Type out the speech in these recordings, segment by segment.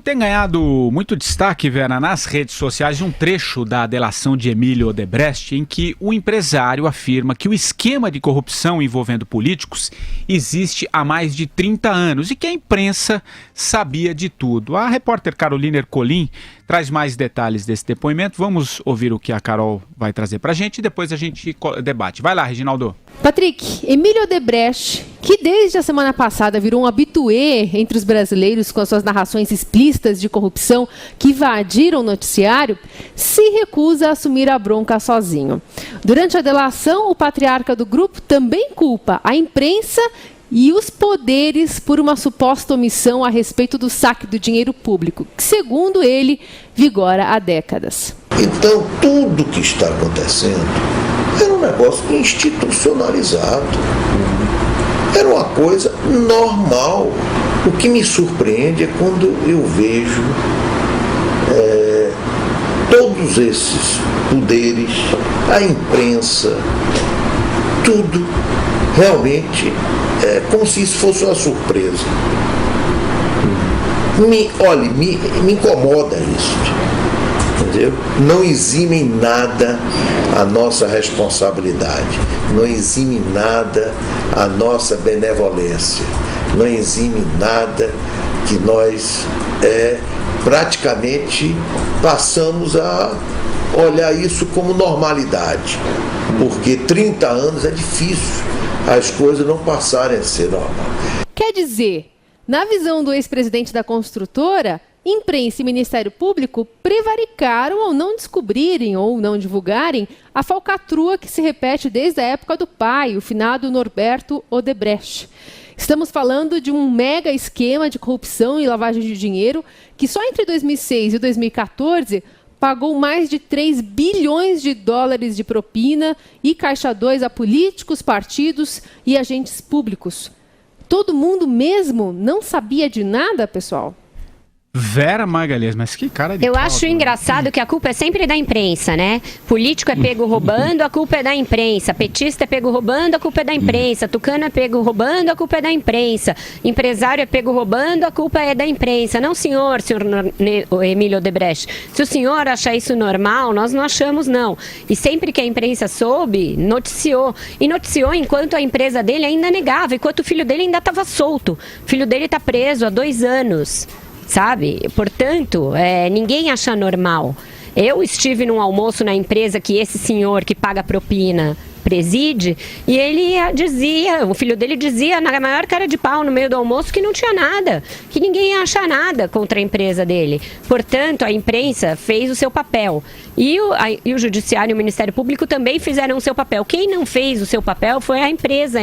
Tem ganhado muito destaque, Vera, nas redes sociais, um trecho da delação de Emílio Odebrecht, em que o empresário afirma que o esquema de corrupção envolvendo políticos existe há mais de 30 anos e que a imprensa sabia de tudo. A repórter Carolina Ercolim traz mais detalhes desse depoimento. Vamos ouvir o que a Carol vai trazer pra gente e depois a gente debate. Vai lá, Reginaldo. Patrick, Emílio Odebrecht, que desde a semana passada virou um habitué entre os brasileiros com as suas narrações explícitas de corrupção que invadiram o noticiário, se recusa a assumir a bronca sozinho. Durante a delação, o patriarca do grupo também culpa a imprensa e os poderes por uma suposta omissão a respeito do saque do dinheiro público, que, segundo ele, vigora há décadas. Então, tudo que está acontecendo era um negócio institucionalizado. Era uma coisa normal. O que me surpreende é quando eu vejo todos esses poderes, a imprensa, tudo realmente como se isso fosse uma surpresa. Me incomoda isso. Entendeu? Não exime em nada a nossa responsabilidade, não exime nada a nossa benevolência, não exime nada que nós praticamente passamos a olhar isso como normalidade, porque 30 anos é difícil as coisas não passarem a ser normal. Quer dizer, na visão do ex-presidente da construtora, imprensa e Ministério Público prevaricaram ao não descobrirem ou não divulgarem a falcatrua que se repete desde a época do pai, o finado Norberto Odebrecht. Estamos falando de um mega esquema de corrupção e lavagem de dinheiro que só entre 2006 e 2014 pagou mais de 3 bilhões de dólares de propina e caixa 2 a políticos, partidos e agentes públicos. Todo mundo mesmo não sabia de nada, pessoal? Vera Magalhães, mas que cara de Eu pau, acho engraçado que a culpa é sempre da imprensa, né? Político é pego roubando, a culpa é da imprensa. Petista é pego roubando, a culpa é da imprensa. Tucano é pego roubando, a culpa é da imprensa. Empresário é pego roubando, a culpa é da imprensa. Não, senhor Emílio Odebrecht. Se o senhor achar isso normal, nós não achamos, não. E sempre que a imprensa soube, noticiou. E noticiou enquanto a empresa dele ainda negava, enquanto o filho dele ainda estava solto. O filho dele está preso há 2 anos. Sabe? Portanto, ninguém acha normal. Eu estive num almoço na empresa que esse senhor que paga propina preside, e ele dizia, o filho dele dizia na maior cara de pau no meio do almoço que não tinha nada, que ninguém ia achar nada contra a empresa dele. Portanto, a imprensa fez o seu papel. E o Judiciário e o Ministério Público também fizeram o seu papel. Quem não fez o seu papel foi a empresa,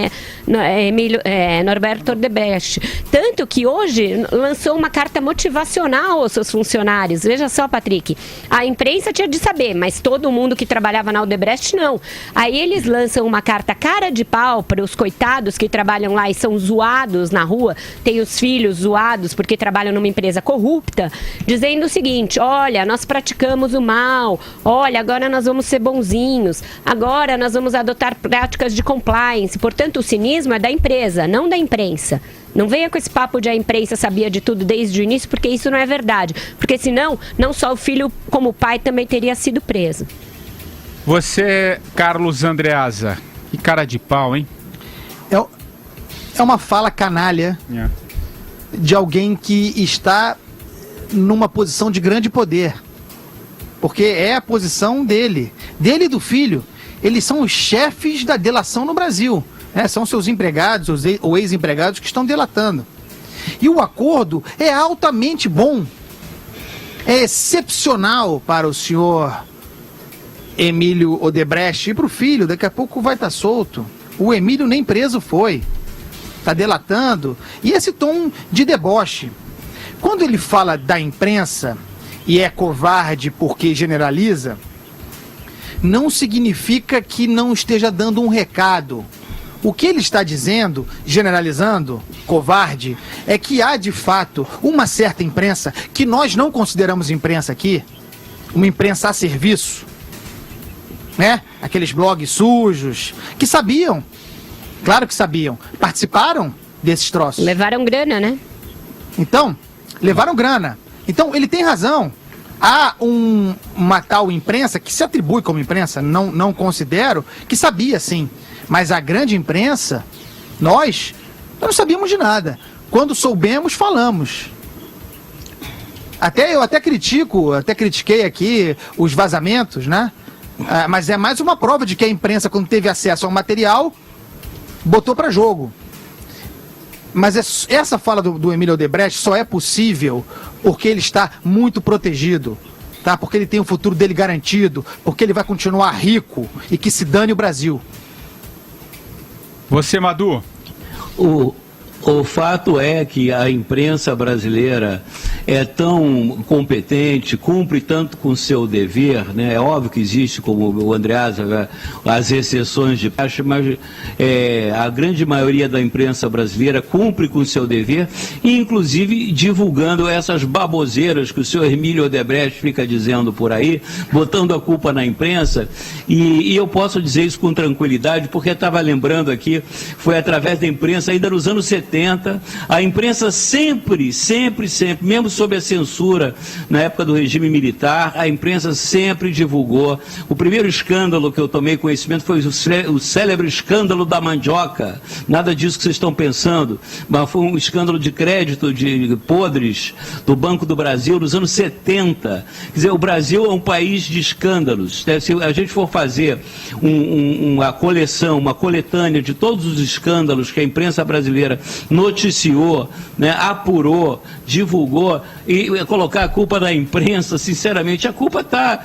Norberto Odebrecht. Tanto que hoje lançou uma carta motivacional aos seus funcionários. Veja só, Patrick, a imprensa tinha de saber, mas todo mundo que trabalhava na Odebrecht não. Aí eles lançam uma carta cara de pau para os coitados que trabalham lá e são zoados na rua, tem os filhos zoados porque trabalham numa empresa corrupta, dizendo o seguinte: olha, nós praticamos o mal, olha, agora nós vamos ser bonzinhos, agora nós vamos adotar práticas de compliance. Portanto, o cinismo é da empresa, não da imprensa. Não venha com esse papo de a imprensa sabia de tudo desde o início, porque isso não é verdade. Porque senão, não só o filho como o pai também teria sido preso. Você, Carlos Andreasa, que cara de pau, hein? É uma fala canalha de alguém que está numa posição de grande poder. Porque é a posição dele e do filho. Eles são os chefes da delação no Brasil. São seus empregados ou ex-empregados que estão delatando. E o acordo é altamente bom. É excepcional para o senhor Emílio Odebrecht e para o filho. Daqui a pouco vai estar solto. O Emílio nem preso foi. Está delatando. E esse tom de deboche. Quando ele fala da imprensa e é covarde porque generaliza, não significa que não esteja dando um recado. O que ele está dizendo, generalizando, covarde, é que há de fato uma certa imprensa, que nós não consideramos imprensa aqui, uma imprensa a serviço, aqueles blogs sujos, que sabiam, claro que sabiam, participaram desses troços. Levaram grana, né? Então, levaram grana. Então, ele tem razão. Há uma tal imprensa, que se atribui como imprensa, não considero, que sabia sim. Mas a grande imprensa, nós não sabíamos de nada. Quando soubemos, falamos. Eu até critiquei aqui os vazamentos, né? Mas é mais uma prova de que a imprensa, quando teve acesso ao material, botou para jogo. Mas essa fala do Emílio Odebrecht só é possível porque ele está muito protegido, tá? Porque ele tem o futuro dele garantido, porque ele vai continuar rico e que se dane o Brasil. Você, Madu? O fato é que a imprensa brasileira é tão competente, cumpre tanto com o seu dever, né? É óbvio que existe, como o Andreasa, as exceções de praxe, mas a grande maioria da imprensa brasileira cumpre com o seu dever, e inclusive divulgando essas baboseiras que o senhor Emílio Odebrecht fica dizendo por aí, botando a culpa na imprensa, e eu posso dizer isso com tranquilidade, porque estava lembrando aqui, foi através da imprensa, ainda nos anos 70, a imprensa sempre, mesmo sob a censura na época do regime militar, a imprensa sempre divulgou. O primeiro escândalo que eu tomei conhecimento foi o célebre escândalo da mandioca. Nada disso que vocês estão pensando, mas foi um escândalo de crédito de podres do Banco do Brasil nos anos 70. Quer dizer, o Brasil é um país de escândalos. Se a gente for fazer uma coleção, uma coletânea de todos os escândalos que a imprensa brasileira noticiou, né, apurou, divulgou, e colocar a culpa na imprensa, sinceramente, a culpa está,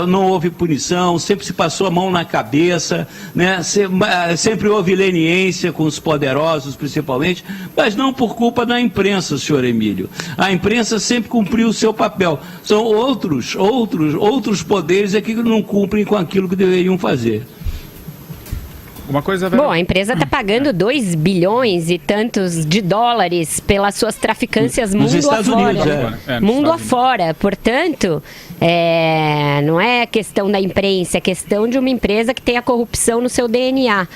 não houve punição, sempre se passou a mão na cabeça, né, sempre houve leniência com os poderosos, principalmente, mas não por culpa da imprensa, senhor Emílio. A imprensa sempre cumpriu o seu papel. São outros poderes que não cumprem com aquilo que deveriam fazer. Bom, a empresa está pagando 2 bilhões e tantos de dólares pelas suas traficâncias mundo afora. Mundo afora. Portanto, não é questão da imprensa, é questão de uma empresa que tem a corrupção no seu DNA.